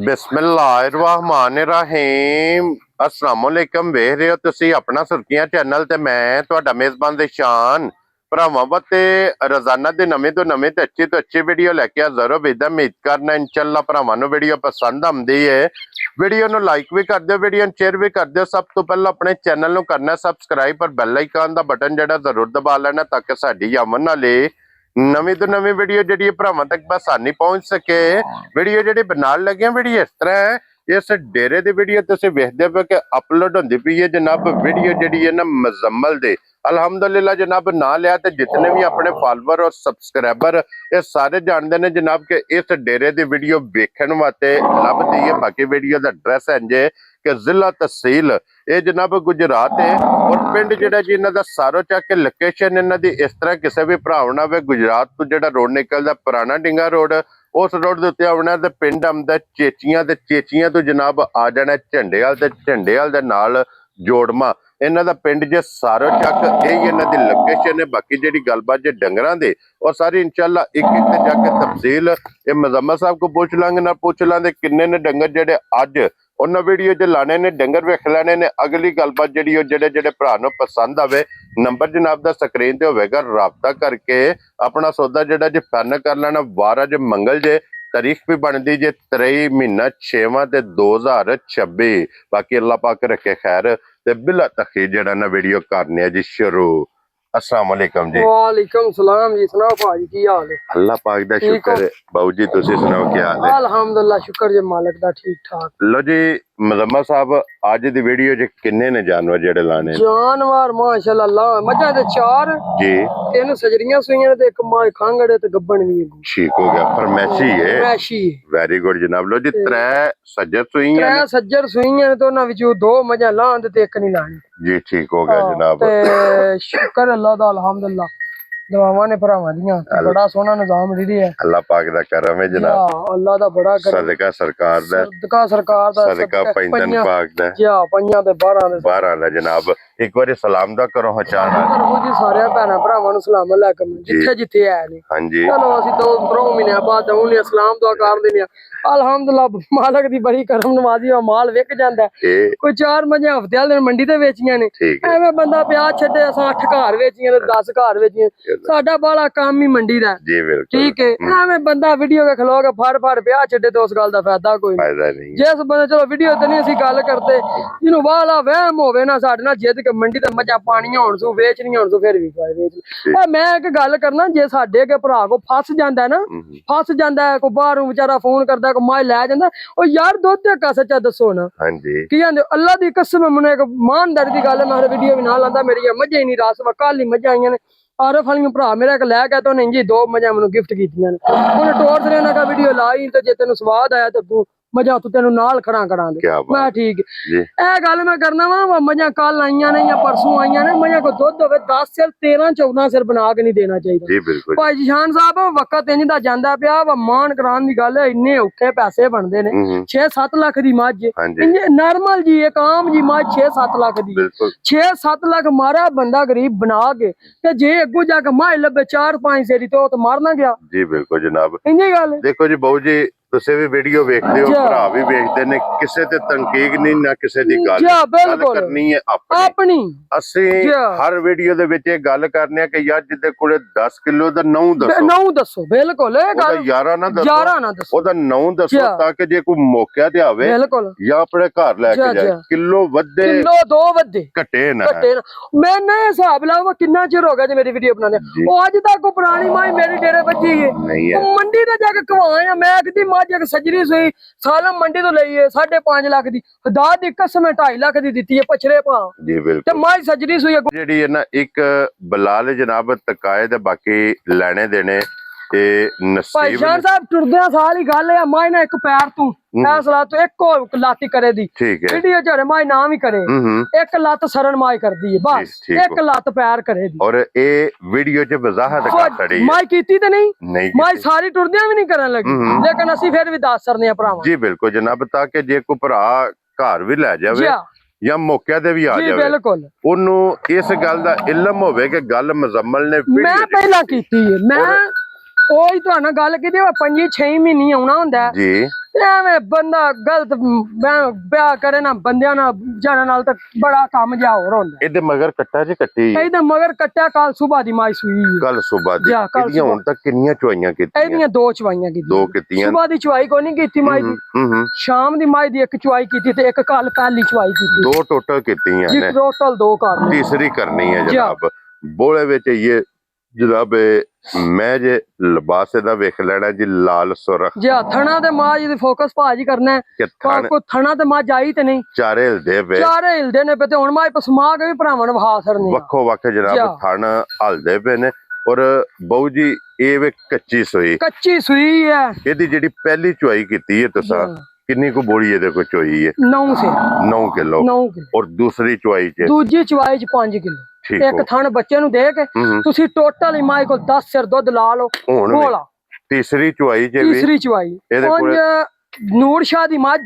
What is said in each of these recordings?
बिस्मिल्लाहिर्रहमानिर्रहीम अस्सलाम वालेकुम। वेख रहे हो तुसी अपना सुर्खियां चैनल ते मैं तुहाडा मेजबान दिशान भरावां वास्ते रोजाना दी नवीं तो अच्छी वीडियो लैके हाज़र हो। बेदा उम्मीद करना इंशाअल्लाह भरावां नूं वीडियो पसंद आउंदी है। वीडियो नूं लाइक भी कर दिओ, वीडियो नूं शेयर भी कर दिओ। सब तो पहले अपने चैनल नूं करना सबसक्राइब और बैल आइकन दा बटन जिहड़ा जरूर दबा लेना ताकि साडी आमन वाली नवीं तो नवीं वीडियो जी भरावां तक आसानी पहुंच सके। वीडियो जी बनाने लगे वीडियो इस तरह है, इस डेरे की वीडियो तुसीं वेखदे पे कि अपलोड होंदी पई है जनाब। वीडियो जी है ना मुजम्मल दे अलहमदुलिल्लाह जनाब ना लिया तो जितने भी अपने फॉलोवर और सबसक्राइबर ये सारे जानते हैं जनाब कि इस डेरे की वीडियो वेखण वास्ते लभदी है। बाकी वीडियो का एड्रैस है जे कि जिला तहसील ये जनाब गुजरात है और पिंड जिहड़ा जी इन्हां दा सारो चक लोकेशन इन्हां दी इस तरह किसी भी भराव ना वे गुजरात तो जिहड़ा रोड निकलदा पुराना डिंगा रोड उस रोड के उत्ते आउणा ते पिंड आउंदा चेचियां ते चेचियां तो जनाब आ जाना झंडेवाल ते झंडेवाल दे नाल जोड़मा इन्हां दा पिंड जे सारो चक यही इन्हां दी लोकेशन है। बाकी जिहड़ी गलबात जे डंगरां दी और सारी इंशाअल्लाह एक एक ते जाके तफसील ये मुजम्मल साहब को पूछ लांगे ना पूछ लांगे किन्ने ने डंगर जिहड़े अज उन्होंने वीडियो च लाने ने डंगर वेख लेने ने। अगली गलबात जिहड़ी जिहड़े जिहड़े भरा नूं पसंद आवे नंबर जनाब दा स्क्रीन ते होवेगा, राबता करके अपना सौदा जिहड़ा जी फाइनल कर लेना। वार अज मंगल जे तारीख भी बनती जे 23 महीना 6वां ते 2026। बाकी अल्लाह पाक रखे खैर ते बिला तखीर जिहड़ा ना वीडियो करने जी शुरू। अस्सलाम वालेकुम जी। वालेकुम सलाम जी। सुनाओ भाजी की हाल है? अल्लाह पाक दा शुक्र है। बाबू जी तुसी सुनाओ क्या हाल है? अल्हम्दुलिल्लाह शुक्र जे मालिक दा ठीक ठाक। लो जी मुजम्मल साहब आज दी वीडियो च किन्ने ने जानवर जेड़े लाने? जानवर माशाअल्लाह मजा ते 4 जी, 3 सजरियां सुइयां ते एक मां खांगड़े ते गब्बन भी है। ठीक हो गया फरमैशी है। फरमैशी वेरी गुड जनाब। लो जी 3 सज्जर सुइयां 3 सज्जर सुइयां तो ना विचों 2 मजा लांद ते एक नहीं लानी जी। ठीक हो गया जनाब। ते शुक्र अल्लाह दा अल्हम्दुलिल्लाह दुआवां ने भरावां दियां बड़ा सोहना निजाम दी है। अल्लाह पाक दा करम है जनाब। अल्लाह दा बड़ा करम। सदका सरकार दा, सदका सरकार दा, सदका पैंतन पाक दा। जी पंजां ते 12 दा जनाब। एक बार सलाम दा करो हचान जी सारे भैन भरावां नूं सलाम अलैकुम जिथे जिथे है ने। हां जी चलो असि 2 महीने बाद उन्हें सलाम दुआ कर देने। अल्हम्दुलिल्लाह मालिक दी बड़ी करम नवाजी है। माल विक जांदा है। कोई 4 मजे हफ्ते वाले मंडी ते वेचियां ने। एवें बंदा प्याज छड्डे असां 8 घर वेचियां ते 10 घर वेचियां। साडा बड़ा काम ही मंडी दा जी बिल्कुल ठीक है। एवें बंदा वीडियो के खलो के फड़ प्याज छड्डे तो उस गल दा फायदा कोई नहीं। जिस बंदे चलो वीडियो ते नहीं असीं गल करते जिन्हों वाला वहम होवे ना साडे नाल जिद के मंडी ते मजा पानियां होण सू वेचनियां होण सू फिर भी वेच। मैं एक गल करना जे साडे के भरा को फस जांदा है ना फस जांदा है कोई बाहरों बेचारा फोन करदा कोई मां लै जांदा ओ यार दुध ते का सच्चा दसो ना। हां जी की आंदे अल्लाह दी कसम मैनूं एक ईमानदारी दी गल है। मैं वीडियो भी ना लांदा मेरी मजा ही नहीं रास कल ही मजा आईयां ने आरफ वाली भरा मेरा एक लै गया तो नहीं जी 2 मजा मैनूं गिफ्ट कीतियां ने उन्हें टोर से ना वीडियो लाई तो जे तेन स्वाद आया तो तू मजा तू तेन नाल खड़ा करांगे। मैं ठीक ए गल मैं करना वा मजा कल आईयां ने या परसों आईयां ने मजा को दुध होवे 10 सिर 13 14 सिर बना के नहीं देना चाहिए। भाई जीशान साहब वक्त इंज दा जांदा पिया वा मान करान दी गल है। इन्ने औखे पैसे बनदे ने 6-7 लाख दी मझ इंज नॉर्मल जी एक आम जी मझ 6-7 लाख दी 6-7 लाख मारा बंदा गरीब बना के ते जे अगू जाके मां लब्बे 4-5 सेरी तो मारना गया। जी बिल्कुल जनाब। इंज गल देखो जी बाबू जी तुसे भी वीडियो वेखदे हो भरा भी वेखदे ने किसे ते तनकीद नहीं ना किसे दी गल करनी है अपनी। ਅਸੀਂ हर वीडियो दे विच ਇਹ ਗੱਲ ਕਰਨੇ ਆ कि यार जिदे कोले 10 किलो दा नौ दसो बिल्कुल ਇਹ ਗੱਲ 11 ना दसो ਉਹਦਾ नौ दसो ताकि जे कोई मौका ते आवे या अपने घर लेके जाए किलो वधे किलो 2 वधे घटे ना मैंने हिसाब लाओ कितना चिर हो गया जी मेरी वीडियो बनाने ਉਹ ਅੱਜ तक को पुरानी माई मेरी डेरे बची है मंडी ते जाके कवाया मैं कहती मां एक सजरी सुई सालम मंडी तो लई है 5.5 लाख दी खुदा दी कसम 2.5 लाख दी दी है पछरे पा जी बिल्कुल ते मां सजरी सुई जेडी है ना एक बलाल जनाब तकाए ते बाकी लेने देने ते नसीब भाई जान साहब टुरदे साल ही गल है मां ने एक पैर तू फैसला तो एक लाती करे दी वीडियो च मां नाम ही करे एक लत सरन मां कर दी है बस एक लत पैर करे दी और ए वीडियो च वजाहत कर छड़ी मां कीती ते नहीं मां सारी टुरदे भी नहीं करन लगी लेकिन असि फिर भी दस सरने भरावां जी बिल्कुल जनाब ताकि जे कोई भरा घर भी ले जावे या मौके ते भी आ जावे बिल्कुल ओनू इस गल दा इल्म होवे कि गल मुजम्मल ने मैं पहला कीती है मैं ओही तुहाडे नाल गल कीती 5-6 महीने आउणा हुंदा जी ਐਵੇਂ ਬੰਦਾ ਗਲਤ ਵਿਆਹ ਕਰੇ ਨਾ ਬੰਦਿਆਂ ਨਾਲ ਜਾਨਾਂ ਨਾਲ ਤਾਂ ਬੜਾ ਕੰਮ ਜਾ ਹੋਰ ਹੁੰਦਾ। ਇਹਦੇ ਮਗਰ ਕੱਟਾ ਜੇ ਕੱਟੀ ਇਹਦੇ ਮਗਰ ਕੱਟਿਆ ਕੱਲ ਸਵੇਰ ਦੀ ਮਾਈ ਸੂਈ ਕੱਲ ਸਵੇਰ ਦੀ। ਇਹਦੀਆਂ ਹੁਣ ਤੱਕ ਕਿੰਨੀਆਂ ਚੁਆਈਆਂ ਕੀਤੀਆਂ? ਇਹਦੀਆਂ 2 ਚਵਾਈਆਂ ਕੀਤੀਆਂ। 2 ਕੀਤੀਆਂ। ਸਵੇਰ ਦੀ ਚਵਾਈ ਕੋਈ ਨਹੀਂ ਕੀਤੀ ਮਾਈ ਦੀ, ਸ਼ਾਮ ਦੀ ਮਾਈ ਦੀ 1 ਚਵਾਈ ਕੀਤੀ ਤੇ 1 ਕੱਲ ਪਹਿਲੀ ਚਵਾਈ ਕੀਤੀ। 2 ਟੋਟਲ ਕੀਤੀਆਂ ਜੀ ਨੇ। ਟੋਟਲ 2 ਕਰ ਲਈ। तीसरी करनी है जनाब। बोले विच ये जनाब मैं जे लिबास दा वेख लेना जी लाल सुरख जी थणा ते माज दी फोकस भाजी करना है को थणा ते माज आई ते नहीं चारे हिलदे पे चारे हिलदे ने पे ते हुन माज पसमा के भी भरावां नू वहा सरनी वक्खो वक्ख जनाब थण हलदे पे ने। और बहु जी ये वे कच्ची सूई है। एदी जेडी पहली चुआई कीती है तुसा किन्नी को बोली है देखो चोई है 9 से 9 किलो और दूसरी चुआई च दूजी चुआई च 5 किलो एक थण बच्चे नु दे के तुसी टोटल ही माई को 10 सिर दूध ला लो बोला। तीसरी चुआई च तीसरी चुआई नूर शाह दी मझ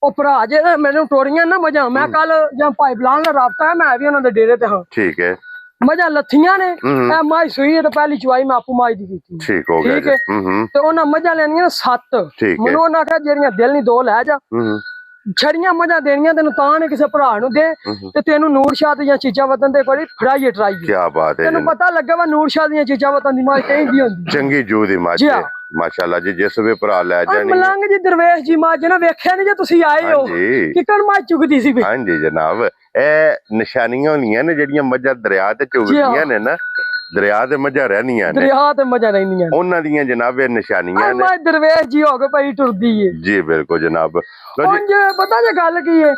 ओ भरा जे मेनू टोरियां ना मजा मैं कल जब पाइपलाइन दा राबता है मैं भी उन्हां दे डेरे ते हां ठीक है मजा लथियां ने ए माई सूई है तो पहली चुआई मैं आपू माई दी कीती ठीक हो गया ठीक है ते उन्हां मजा लेनियां 7 मनु उन्हां कहा जेड़ियां दिल नहीं 2 ले जा छड़ियां मजा देनियां तेनू तां ने किसे भरा नु दे ते तेनू नूर शाह दी चीजा वतन ते बड़ी फड़ाई ट्राई क्या बात है तेनू पता लगे वा नूर शाह दी चीजा वतन दी माई कहीं दी हुंदी चंगी जू दी माई माशाल्लाह जी जिस वे भरा ले जानी मलंग जी दरवेश जी मां जना वेख्या नहीं जे तुसी आए हो किकन मां चुगदी सी हां जी जनाब ए निशानियां होंदियां ने जेड़ियां मजा दरिया ते चुगदियां ने ना दरिया ते मजा रहनियां ने दरिया ते मजा रहनियां उन्हां दियां जनाब ए निशानियां ने मां दरवेश जी हो के भाई टुरदी है जी बिल्कुल जनाब। उंज पता जे गल की है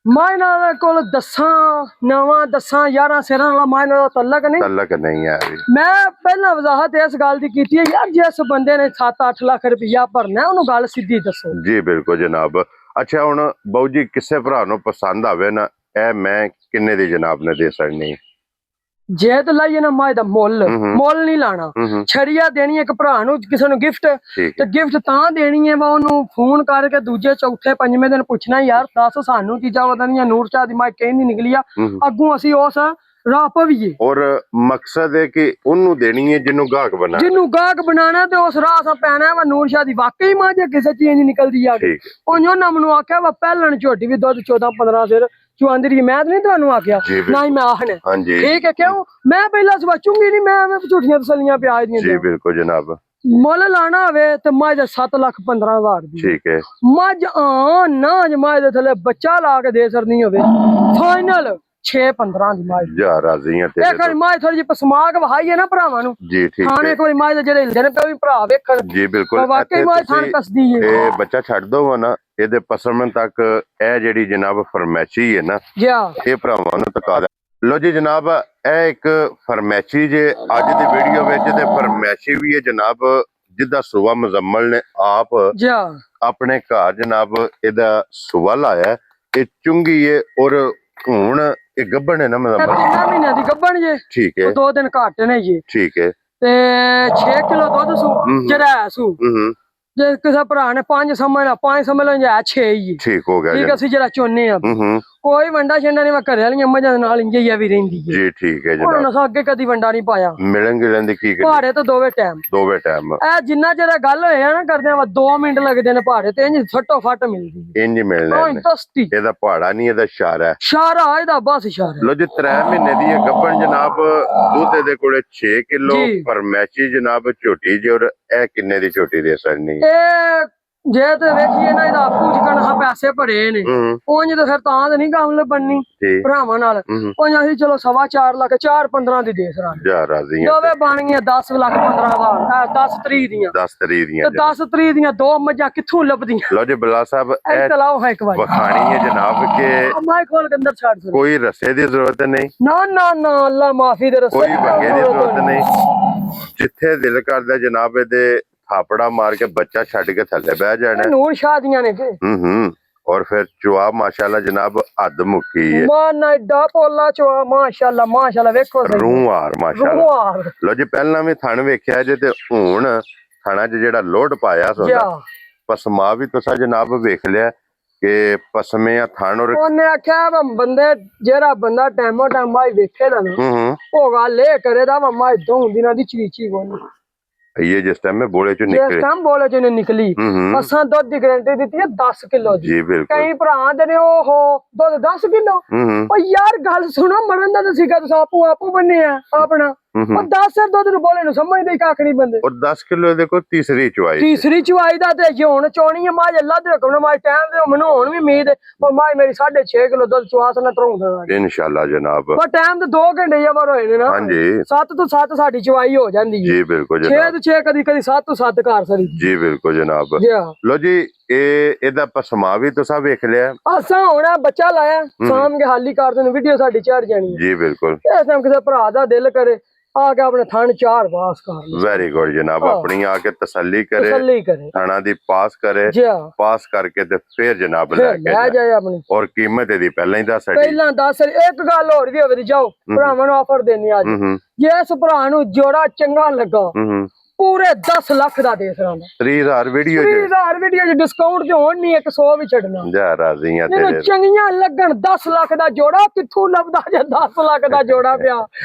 मां नाल कोल 10 9 10 11 सिरां वाला मां नाल तलक नहीं है। मैं पहला वजाहत इस गल दी कीती है यार जिस बंदे ने 7-8 लाख रुपया भरना उन्होंने गल सीधी दसो जी बिल्कुल जनाब। अच्छा हुण बाऊ जी किसे भरा नूं पसंद आवे ना ए मैं किन्ने दी जनाब ने दे सकनी जे तो लाइए ना माए दा मोल नहीं लाना छड़िया देनी एक भरा नूं किसे नूं गिफ्ट ते गिफ्ट तां देनी है वा ओनू फोन करके दूजे चौथे पंजवें दिन पूछना यार दस सानू चीजां वदनियां नूर शाह दी माई कहीं नहीं निकली आ अगों असी उस राह पवीए और मकसद है कि ओनू देनी है जिन्नू गाहक बनाना ते उस राह सा पैना है वा नूर शाह दी वाकई मां जे किसे चीज नहीं निकलदी आ उन्होंने उन्हां मैनू आख्या वा पहलन झोटी भी दुध 14-15 सिर चुआंदी रही मैं नहीं तुहानू आख्या ना ही मैं आखने ठीक है क्यों मैं पहला सवाचूंगी नहीं मैं झूठियां तसलियां प्याज दियां जी बिल्कुल जनाब। मुल लाना होवे ते मझ 7,15,000 दी ठीक है मझ ना जमाए दे थले बच्चा ला के दे सरनी होवे फाइनल 6-15 दी माई जा राजी है तेरे एक माई थोड़ी जी पसमाक वहाई है ना भरावां नु जी ठीक है खाने कोई माई दे जेड़े हिलदे ने पे भी भरा वेखण जी बिल्कुल वाकई माई थान कसदी है ए बच्चा छड़ दो ना ਇਹਦੇ ਪਸਮਨ ਤੱਕ ਇਹ ਜਿਹੜੀ ਜਨਾਬ ਫਰਮੈਸ਼ੀ ਹੈ ਨਾ ਇਹ ਭਰਾਵਾਂ ਨੂੰ ਤਕਾ ਲੋ ਜੀ ਜਨਾਬ ਇਹ ਇੱਕ ਫਰਮੈਸ਼ੀ ਜੇ ਅੱਜ ਦੀ ਵੀਡੀਓ ਵਿੱਚ ਤੇ ਫਰਮੈਸ਼ੀ ਵੀ ਹੈ ਜਨਾਬ ਜਿੱਦਾਂ ਸੁਬਾ ਮੁਜ਼ੰਮਲ ਨੇ ਆਪ ਆਪਣੇ ਘਰ ਜਨਾਬ ਇਹਦਾ ਸੁਬਾ ਲਾਇਆ ਇਹ ਚੁੰਗੀ ਹੈ ਔਰ ਹੁਣ ਇਹ ਗੱਬਣ ਹੈ ਨਾ ਮੁਜ਼ੰਮਲ 3 ਮਹੀਨਿਆਂ ਦੀ ਗੱਬਣ ਜੇ ਠੀਕ ਹੈ 2 ਦਿਨ ਘੱਟ ਨੇ ਜੀ ਠੀਕ ਹੈ ਤੇ 6 ਕਿਲੋ ਦੁੱਧ ਸੂ ਜਿਹੜਾ ਸੂ जे किसी भरा ने 5 समझ लो 6 ही ठीक हो गया ठीक है जरा चोने कोई वंडा छंडा नहीं घरे वाली मजा नाल इंजे ही भी रहिंदी जी ठीक है जनाब उन्होंने अगे कदी वंडा नहीं पाया मिलन गिलन दी की भाड़े तो दोवे टाइम ए जिन्ना जरा गल होया ना करदे 2 मिनट लगदे ने भाड़े ते इंज फटो फट मिलदी इंज मिलना है एदा भाड़ा नहीं एदा इशारा एदा बस इशारा लो जी 3 महीने दी गब्बन जनाब दूध दे कोले 6 किलो फरमैशी जनाब झोटी जे और ए किन्ने दी झोटी दे सकनी जे तो वेखिए ना इहदा पूछ कणा पैसे भरे ने उंज तो फिर तां ते नहीं गल बननी भरावां नाल उंज असीं चलो 4.25 लाख 4-15 दी दे सरां जा राजी हैं दोवे बन गईयां 10,15,000 10 तरीक दियां ते 10 तरीक दियां 2 मज्जां कित्थों लभदियां लो जी बिला साहब ए तलाओ है एक बार वखाणी है जनाब के माई खोल के अंदर छाड़ कोई रस्से दी जरूरत नहीं ना ना ना अल्लाह माफी दे रस्से कोई भंगे दी जरूरत नहीं जिथे दिल करदा जनाब दे थापड़ा मार के बच्चा छड़ के थले बह जाना नूर शाह दियां ने और फिर चुआ माशाल्लाह जनाब हद मुक्की है मां एडा पोला चुआ माशाल्लाह वेखो रूहार माशाल्लाह लो जी पहला भी थण वेख्या जे ते हुण थणा च जेड़ा लोड पाया सोदा पसमा भी तुसा जनाब वेख लिया के पसमे थण और ओने आख्या बंदे जेड़ा बंदा टाइमो टाइम भाई वेखे दा ना ओ गल ए करे दा मां इदों हुंदी ना दी चीची कोनी ये जिस टाइम में बोले चो ਜਿਸ निकले ਟਾਈਮ ਬੋਲੇ ਚ ਨਿਕਲੀ ਅਸਾਂ ਦੁੱਧ ਦੀ ਗਾਰੰਟੀ ਦਿੱਤੀ ਹੈ 10 ਕਿਲੋ ਦੀ। जी बिल्कुल ਕਈ ਭਰਾ ਦੇ ਨੇ ਉਹ ਦੁੱਧ 10 ਕਿਲੋ। ਉਹ ਯਾਰ ਗੱਲ ਸੁਣੋ, ਮਰਨ ਦਾ ਤਾਂ ਸੀਗਾ, ਤੁਸੀਂ ਆਪੂ ਬੰਨੇ ਆ ਆਪਣਾ। ਉਹ 10 ਦੁੱਧ ਨੂੰ ਬੋਲੇ ਨੂੰ ਸਮਝਦੇ ਕੱਖ ਨਹੀਂ ਬੰਦੇ। और 10 किलो देखो तीसरी चुवाई ਤੀਸਰੀ ਚੁਆਈ ਦਾ ਤੇ ਜੇ ਹੁਣ ਚੋਣੀ ਹੈ ਮਾਜ ਅੱਲਾ ਦੇ ਹੁਕਮ ਨਾਲ ਮਾਜ ਟਾਈਮ ਦੇ ਮੈਨੂੰ ਹੁਣ ਵੀ ਉਮੀਦ ਹੈ ਪਰ ਮਾਜ ਮੇਰੀ 6.5 ਕਿਲੋ ਦੁੱਧ ਚੁਆਸ ਨਾ ਤਰੂੰਗਾ इंशाल्लाह जनाब। ਪਰ ਟਾਈਮ ਤੇ 2 ਘੰਟੇ ਜਮਰ ਹੋਏ ਨੇ ਨਾ। हाँ जी 7 ਤੋਂ 7 ਸਾਡੀ ਚੁਆਈ ਹੋ ਜਾਂਦੀ ਹੈ। जी बिल्कुल 6 जनाब। ਤੋਂ 6 ਕਦੀ 7 ਤੋਂ 7 ਘਰ ਸਰੀ जी बिल्कुल जनाब। ਜੀ ਹਾਂ। लो जी ਇਹਦਾ ਪਸਮਾ ਵੀ ਤੁਸੀਂ ਵੇਖ ਲਿਆ। ਅਸਾਂ ਹੁਣ ਬੱਚਾ ਲਾਇਆ ਸ਼ਾਮ ਕੇ ਹਾਲੀ ਕਰ ਨੂੰ ਵੀਡੀਓ ਸਾਡੀ ਚੜ ਜਾਣੀ ਹੈ। जी बिल्कुल ਇਸ ਟਾਈਮ ਕਿਸੇ ਭਰਾ ਦਾ ਦਿਲ ਕਰੇ ਆ ਕੇ ਆਪਣੇ ਥਣ 4 ਪਾਸ ਕਰ ਲੈ। वेरी गुड जनाब। अपनी आके तसल्ली करे, ਤਸੱਲੀ ਕਰੇ थाना दी पास करे, ਜੀ ਹਾਂ। पास करके ਤੇ ਫਿਰ ਜਨਾਬ ਫਿਰ ਲੈ ਕੇ ਲੈ ਜਾਏ। ਜਾਏ ਆਪਣੀ ਔਰ ਕੀਮਤ ਇਹਦੀ ਪਹਿਲਾਂ ਹੀ ਦੱਸ ਛੱਡੀ। ਪਹਿਲਾਂ ਦੱਸ ਇੱਕ ਗੱਲ ਹੋਰ ਵੀ ਹੋਵੇ ਜਾਓ ਭਰਾਵਾਂ ਨੂੰ ਆਫਰ ਦੇਣੀ ਅੱਜ। ਹੂੰ ਜੇ ਇਸ ਭਰਾ ਨੂੰ ਜੋੜਾ ਚੰਗਾ ਲੱਗਾ ਹੂੰ ਪੂਰੇ 10 ਲੱਖ ਦਾ ਦੇ ਸਰਾਂਦਾ। 30,000 ਵੀਡੀਓ 30,000 ਵੀਡੀਓ ਚ ਡਿਸਕਾਊਂਟ ਤੇ ਹੋਣ ਨਹੀਂ 100 ਵੀ ਛੱਡਣਾ। ਜਾ ਰਾਜ਼ੀਆਂ ਜਿਹਨੂੰ ਤੇਰੇ ਚੰਗੀਆਂ ਲੱਗਣ 10 ਲੱਖ ਦਾ ਜੋੜਾ ਕਿੱਥੋਂ ਲੱਭਦਾ ਜੇ 10 ਲੱਖ ਦਾ ਜੋੜਾ ਪਿਆ।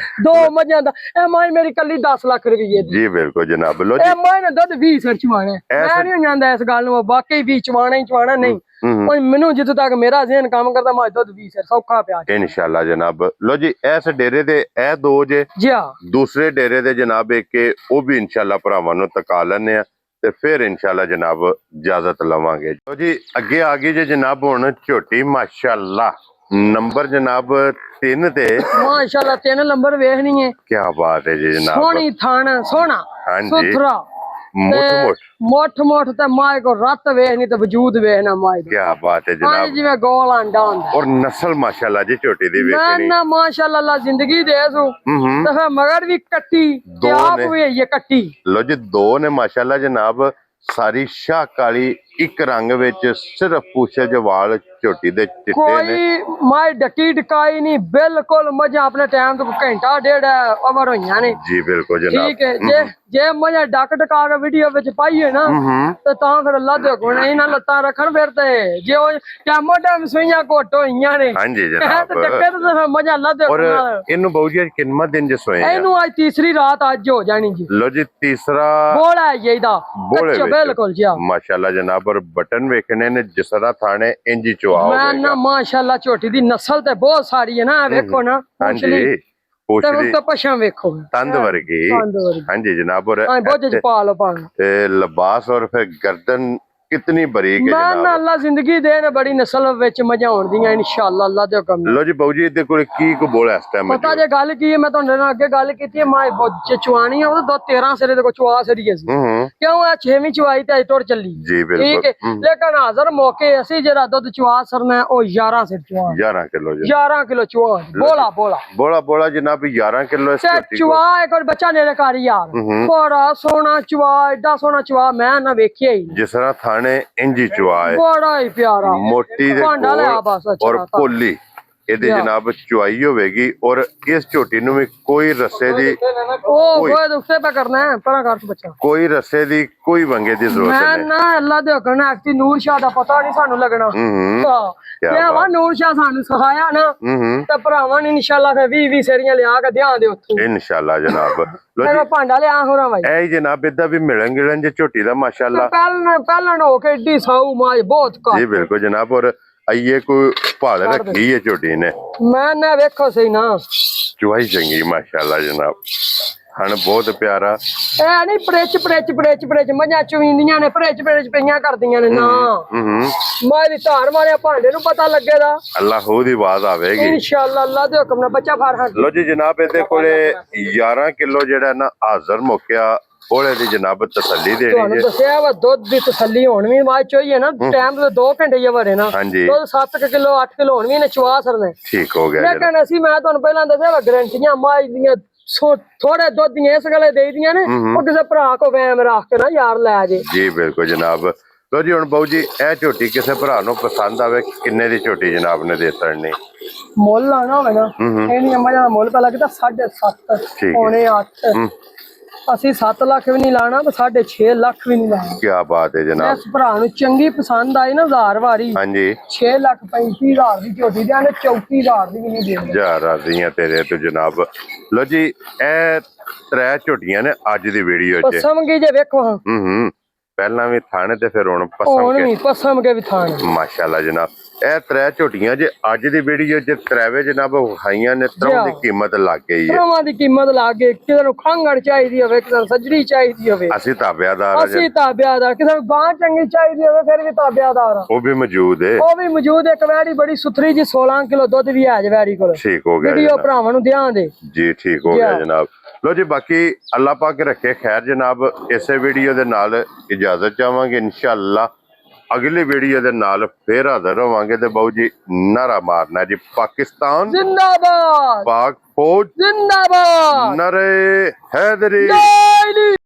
2 ਮੱਝਾਂ ਦਾ ਇਹ ਮਾਈ ਮੇਰੀ ਕੱਲੀ 10 ਲੱਖ ਰੁਪਏ ਦੀ। ਜੀ ਬਿਲਕੁਲ ਜਨਾਬ। ਲੋ ਇਹ ਮਾਈ ਨੇ ਦੁੱਧ 20 ਸਿਰ ਚਵਾਣਾ। ਮੈਂ ਨਹੀਂ ਜਾਂਦਾ ਇਸ ਗੱਲ ਨੂੰ ਵਾਕਈ ਵੀ ਚਵਾਣਾ ਹੀ ਚਵਾਣਾ ਨਹੀਂ। ਉਹ ਮੈਨੂੰ ਜਿੱਦੋਂ ਤੱਕ ਮੇਰਾ ਜ਼ਿਹਨ ਕੰਮ ਕਰਦਾ ਮੈਂ ਦੁੱਧ 20 ਸਿਰ ਸੌਖਾ ਪਿਆ ਇਨਸ਼ਾਅੱਲਾ ਜਨਾਬ। ਲੋ ਜੀ ਇਸ ਡੇਰੇ ਦੇ ਇਹ ਦੋ ਜੇ ਜੀ ਹਾਂ। ਦੂਸਰੇ ਡੇਰੇ ਦੇ ਜਨਾਬ ਇੱਕ ਉਹ ਵੀ ਇਨਸ਼ਾਅੱਲਾ ਭਰਾਵਾਂ ਨੂੰ ਤਕਾ ਲੈਣੇ ਆ ਤੇ ਫਿਰ ਇਨਸ਼ਾਅੱਲਾ ਜਨਾਬ ਇਜਾਜ਼ਤ ਲਵਾਂਗੇ। ਲੋ ਜੀ ਅੱਗੇ ਆ ਗਈ ਜੇ ਜਨਾਬ ਹੁਣ ਝੋਟੀ ਮਾਸ਼ਾਅੱਲਾ ਨੰਬਰ ਜਨਾਬ 3 ਤੇ ਮਾਸ਼ਾਅੱਲਾ 3 ਨੰਬਰ ਵੇਖਣੀ ਹੈ। ਕੀ ਬਾਤ ਹੈ ਜੀ ਜਨਾਬ। ਸੋਹਣੀ ਥਣ ਸੋਹਣਾ ਹਾਂਜੀ ਸੁਥਰਾ ਮੁੱਠ ਤੇ ਮਾਏ ਕੋ ਰੱਤ ਵੇਖਣੀ ਤੇ ਵਜੂਦ ਵੇਖਣਾ ਮਾਏ ਕੀ ਬਾਤ ਹੈ ਹਾਂ ਜਨਾਬ। ਜਿਵੇਂ ਗੋਲ ਆਂਡਾ ਹੁੰਦਾ। ਔਰ ਨਸਲ ਮਾਸ਼ਾਅੱਲਾ ਜੀ ਝੋਟੀ ਦੀ ਨਾ ਵੇਖਣੀ। ਨਾ ਮਾਸ਼ਾਅੱਲਾ ਅੱਲਾ ਜ਼ਿੰਦਗੀ ਦੇ ਸੂ ਤੇ ਫਿਰ ਮਗਰ ਵੀ ਕੱਟੀ ਤੇ ਆਪ ਵੀ ਇਹ ਕੱਟੀ। ਲੋ ਜੀ ਦੋ ਨੇ ਮਾਸ਼ਾਅੱਲਾ ਜਨਾਬ ਸਾਰੀ ਸ਼ਾਹ ਕਾਲੀ ਇੱਕ ਰੰਗ ਵਿੱਚ ਸਿਰਫ ਪੂਛੇ ਦੇ ਵਾਲ ਝੋਟੀ ਦੇ ਚਿੱਟੇ ਨੇ। ਕੋਈ ਮਾਈ ਡੱਕੀ ਡਕਾਈ ਨਹੀਂ ਬਿਲਕੁਲ ਮੱਝਾਂ ਆਪਣੇ ਟਾਈਮ ਤੋਂ ਘੰਟਾ ਡੇਢ ਓਵਰ ਹੋਈਆਂ ਨੇ। ਜੀ ਬਿਲਕੁਲ ਜਨਾਬ। ਠੀਕ ਹੈ ਜੇ ਮੱਝਾਂ ਡੱਕ ਡਕਾ ਕੇ ਵੀਡੀਓ ਵਿੱਚ ਪਾਈਏ ਨਾ ਤੇ ਤਾਂ ਫਿਰ ਅੱਲਾ ਦੇ ਹੁਕਮ ਨਾਲ ਇਹਨਾਂ ਲੱਤਾਂ ਰੱਖਣ ਫਿਰ ਤੇ ਜੇ ਉਹ ਟਾਮੋ ਟਾਮ ਸੂਈਆਂ ਘੁੱਟ ਹੋਈਆਂ ਨੇ। ਹਾਂਜੀ ਜਨਾਬ। ਤੇ ਡੱਕੇ ਤੇ ਫਿਰ ਮੱਝਾਂ ਅੱਲਾ ਦੇ ਔਰ ਹੁਕਮ ਨਾਲ। ਇਹਨੂੰ ਬਹੁ ਜੀ ਕਿੰਨਾ ਦਿਨ ਜੇ ਸੋਏ ਆ? ਇਹਨੂੰ ਅੱਜ ਤੀਸਰੀ ਰਾਤ ਅੱਜ ਹੋ ਜਾਣੀ ਜੀ। ਲੋ ਜੀ ਤੀਸਰਾ ਬੋਲਾ ਹੈ ਇਹਦਾ ਬੋਲੇ ਬਿਲਕੁਲ ਜੀ ਮਾਸ਼ਾਅੱਲਾ ਜਨਾਬ। ਔਰ ਬਟਨ ਵੇਖਣੇ ਨੇ ਜਿਸ ਤਰ੍ਹਾਂ ਥਾਣੇ ਇੰਜੀ ਚੁਆ ਹੋ ਮੈਂ ਨਾ ਮਾਸ਼ਾਅੱਲਾ ਝੋਟੀ ਦੀ ਨਸਲ ਤੇ ਬਹੁਤ ਸਾਰੀ ਹੈ ਨਾ ਵੇਖੋ ਨਾ। ਹਾਂਜੀ ਪੂਛੜੀ ਤੇ ਪਛਾਂ ਵੇਖੋ ਤੰਦ ਵਰਗੀ। ਹਾਂਜੀ ਜਨਾਬ। ਔਰ ਹਾਂ ਬਹੁਤ ਚ ਪਾ ਲੋ ਪਾਣ ਤੇ ਲਿਬਾਸ ਔਰ ਫਿਰ ਗਰਦਨ कितनी बरीक है ना जनाब। ना अल्लाह जिंदगी दे ने बड़ी नस्ल विच मजा होण दियां इंशाअल्लाह अल्लाह दे हुकम नाल। लो जी बाबू जी इहदे कोल की को बोला इस टाइम पता जे गल की है मैं तुहाडे नाल अगे गल कीती है मां जे चवानी है वो 13 सिरे दे को चवा सरी है क्यों आ 6वीं चवाई ते अज तोड़ चली जी बिल्कुल। ठीक है लेकिन हाजिर मौके असि जेड़ा दुध चवा सरना ओ 11 सिर चवा 11 किलो जी 11 किलो चवा बोला बोला बोला बोला जनाब 11 किलो इस ਝੋਟੀ चवा एक और बच्चा नेड़े कर यार बड़ा सोना चवा एडा सोना चवा मैं ना वेखिया ही जिस तरह थाने इंजी बड़ा ही प्यारा मोटी दे और पोली ਇਹਦੇ ਜਨਾਬ ਚੁਆਈ ਹੋਵੇਗੀ। ਔਰ ਇਸ ਝੋਟੀ ਨੂੰ ਵੀ ਕੋਈ ਰੱਸੇ ਦੀ ਕੋਈ ਰੱਸੇ ਦੀ ਕੋਈ ਵੰਗੇ ਦੀ ਜ਼ਰੂਰਤ ਨਹੀਂ। ਨਾ ਅੱਲਾ ਦੇ ਹੁਕਮ ਨਾਲ ਐਕਚੁਅਲੀ ਨੂਰ ਸ਼ਾਹ ਦਾ ਪਤਾ ਨਹੀਂ ਸਾਨੂੰ ਲੱਗਣਾ। ਇਹ ਵਾ ਨੂਰ ਸ਼ਾਹ ਸਾਨੂੰ ਸਿਖਾਇਆ ਨਾ ਤੇ ਭਰਾਵਾਂ ਨੇ ਇਨਸ਼ਾਅੱਲਾ ਫਿਰ 20 ਸੇਰੀਆਂ ਲਿਆ ਕੇ ਧਿਆਨ ਦੇ ਉੱਥੇ ਇਨਸ਼ਾਅੱਲਾ ਜਨਾਬ। ਮੈਂ ਭਾਂਡਾ ਲਿਆ ਹੋਰਾਂ ਭਾਈ ਇਹ ਜਨਾਬ ਇਦਾਂ ਵੀ ਮਿਲਣ ਗਿਲਣ ਜੇ ਝੋਟੀ ਦਾ ਮਾਸ਼ਾਅੱਲਾ ਪਹਿਲਾਂ ਹੋ ਕੇ ਏਡੀ ਸਾਊ ਮਾਜ ਬਹੁਤ ਘੱਟ। ਜੀ ਬਿਲਕੁਲ ਜਨਾਬ। ਔਰ ਆਈਏ ਕੋਈ ਭਾਲ ਰੱਖੀ ਹੈ ਝੋਟੀ ਨੇ। ਮੈਂ ਨਾ ਵੇਖੋ ਸਹੀ ਨਾ ਚੁਆਈ ਚੰਗੀ ਮਾਸ਼ਾਅੱਲਾ ਜਨਾਬ। ਹਣ ਬਹੁਤ ਪਿਆਰਾ। ਇਹ ਨਹੀਂ ਪ੍ਰੇਚ ਮੱਝਾਂ ਚੁਵੀਂਦੀਆਂ ਨੇ ਪ੍ਰੇਚ ਪਈਆਂ ਕਰਦੀਆਂ ਨੇ ਨਾ। ਮੈਂ ਦੀ ਧਾਰ ਵਾਲੇ ਭਾਂਡੇ ਨੂੰ ਪਤਾ ਲੱਗੇਗਾ ਅੱਲਾਹ ਹੋ ਦੀ ਆਵਾਜ਼ ਆਵੇਗੀ ਇਨਸ਼ਾਅੱਲਾ ਅੱਲਾਹ ਦੇ ਹੁਕਮ ਨਾਲ ਬੱਚਾ ਫਾਰ। ਲੋ ਜੀ ਜਨਾਬ ਇਹਦੇ ਕੋਲੇ 11 ਕਿਲੋ ਜਿਹੜਾ ਨਾ ਹਾਜ਼ਰ ਮੁੱਕਿਆ ਬੋਲੇ ਦੀ ਜਨਾਬ ਤਸੱਲੀ ਦੇਣੀ ਤੁਹਾਨੂੰ ਦੱਸਿਆ ਵਾ ਦੁੱਧ ਦੀ ਤਸੱਲੀ ਹੋਣ ਵੀ ਬਾਅਦ ਚੋਈਏ ਨਾ ਟਾਈਮ ਤੇ 2 ਘੰਟੇ ਹੀ ਵਰੇ ਨਾ ਦੁੱਧ 7 ਕਿਲੋ 8 ਕਿਲੋ ਹੋਣ ਵੀ ਨੇ ਚਵਾ ਸਰਨੇ ਠੀਕ ਹੋ ਗਿਆ। ਲੇਕਿਨ ਅਸੀਂ ਮੈਂ ਤੁਹਾਨੂੰ ਪਹਿਲਾਂ ਦੱਸਿਆ ਵਾ ਗਰੰਟੀਆਂ ਮਾਝ ਦੀਆਂ ਥੋੜੇ ਦੁੱਧ ਦੀਆਂ ਇਸ ਗਲੇ ਦੇ ਦੀਆਂ ਨੇ ਉਹ ਕਿਸੇ ਭਰਾ ਕੋ ਵੈਮ ਰੱਖ ਕੇ ਨਾ ਯਾਰ ਲੈ ਜੇ। ਜੀ ਬਿਲਕੁਲ ਜਨਾਬ। ਲੋ ਜੀ ਹੁਣ ਬਾਊ ਜੀ ਇਹ ਝੋਟੀ ਕਿਸੇ ਭਰਾ ਨੂੰ ਪਸੰਦ ਆਵੇ ਕਿੰਨੇ ਦੀ ਝੋਟੀ ਜਨਾਬ ਨੇ ਦੇ ਤੜਨੀ? ਮੁੱਲ ਆਣਾ ਹੋਵੇ ਨਾ ਇਹਨੀਆਂ ਮੱਝਾਂ ਦਾ ਮੁੱਲ ਪਹਿਲਾਂ ਕਿਤਾ 7.5 ਪੌਣੇ 8 ਅਸੀਂ 7 ਲੱਖ ਵੀ ਨਹੀਂ ਲਾਣਾ ਤੇ 6.5 ਲੱਖ ਵੀ ਨਹੀਂ ਲਾਣਾ। ਕੀ ਬਾਤ ਹੈ ਜਨਾਬ। ਇਸ ਭਰਾ ਨੂੰ ਚੰਗੀ ਪਸੰਦ ਆਈ ਨਾ 1000 ਵਾਰੀ, ਹਾਂਜੀ 6,35,000 ਦੀ ਝੋਟੀ ਦੇ ਆਨੇ 34,000 ਦੀ ਵੀ ਨਹੀਂ ਦੇਣੀ। ਹਜ਼ਾਰਾਂ ਦੀਆਂ ਤੇਰੇ ਤੋਂ ਜਨਾਬ। ਲੋ ਜੀ ਇਹ 3 ਝੋਟੀਆਂ ਨੇ ਅੱਜ ਦੀ ਵੀਡੀਓ 'ਚ। ਪਸਮ ਕੇ ਜੇ ਵੇਖੋ ਹਾਂ, ਪਹਿਲਾਂ ਵੀ ਥਾਣੇ ਤੇ ਫਿਰ ਹੁਣ ਹੁਣ ਵੀ ਪਸਮ ਕੇ ਵੀ ਥਾਣ। ਮਾਸ਼ਾਅੱਲਾ ਜਨਾਬ। ਇਹ 3 ਝੋਟੀਆਂ ਜੇ ਅੱਜ ਦੀ ਵੀਡੀਓ 'ਚ ਤਰਾਵੇ ਜਨਾਬ ਖਾਈਆਂ ਨੇ, ਤਰ੍ਹਾਂ ਦੀ ਕੀਮਤ ਲੱਗ ਗਈ ਹੈ। ਤਰ੍ਹਾਂ ਦੀ ਕੀਮਤ ਲੱਗ ਗਈ। ਕਿਸੇ ਨੂੰ ਖਾਂਗੜ ਚਾਹੀਦੀ ਹੋਵੇ, ਕਿਸੇ ਨੂੰ ਸੱਜਰੀ ਚਾਹੀਦੀ ਹੋਵੇ, ਅਸੀਂ ਤਾਬਿਆਦਾਰ। ਅਸੀਂ ਤਾਬਿਆਦਾਰ। ਕਿਸੇ ਨੂੰ ਗਾਂ ਚੰਗੀ ਚਾਹੀਦੀ ਹੋਵੇ ਫਿਰ ਵੀ ਤਾਬਿਆਦਾਰ, ਉਹ ਵੀ ਮੌਜੂਦ ਹੈ। ਉਹ ਵੀ ਮੌਜੂਦ ਹੈ। ਇੱਕ ਵੈੜੀ ਬੜੀ ਸੁਥਰੀ ਜੀ 16 ਕਿਲੋ ਦੁੱਧ ਵੀ ਹੈ ਵੈੜੀ ਕੋਲ। ਠੀਕ ਹੋ ਗਿਆ ਵੀਡੀਓ ਭਰਾਵਾਂ ਨੂੰ ਧਿਆਨ ਦੇ ਜੀ। ਠੀਕ ਹੋ ਗਿਆ ਜਨਾਬ। ਲੋ ਜੀ ਬਾਕੀ ਅੱਲਾਹ ਪਾਕ ਰੱਖੇ ਖੈਰ ਜਨਾਬ। ਇਸੇ ਵੀਡੀਓ ਦੇ ਨਾਲ ਇਜਾਜ਼ਤ ਚਾਹਾਂਗੇ। ਇਨਸ਼ਾਅੱਲਾ ਅਗਲੀ ਵੀਡੀਓ ਦੇ ਨਾਲ ਫੇਰ ਹਾਜ਼ਰ ਹੋਵਾਂਗੇ। ਤੇ ਬਾਊ ਜੀ ਨਾਰਾ ਮਾਰਨਾ ਜੀ, ਪਾਕਿਸਤਾਨ ਜ਼ਿੰਦਾਬਾਦ, ਪਾਕ ਫੌਜ ਜ਼ਿੰਦਾਬਾਦ, ਨਰੇ ਹੈਦਰੀ।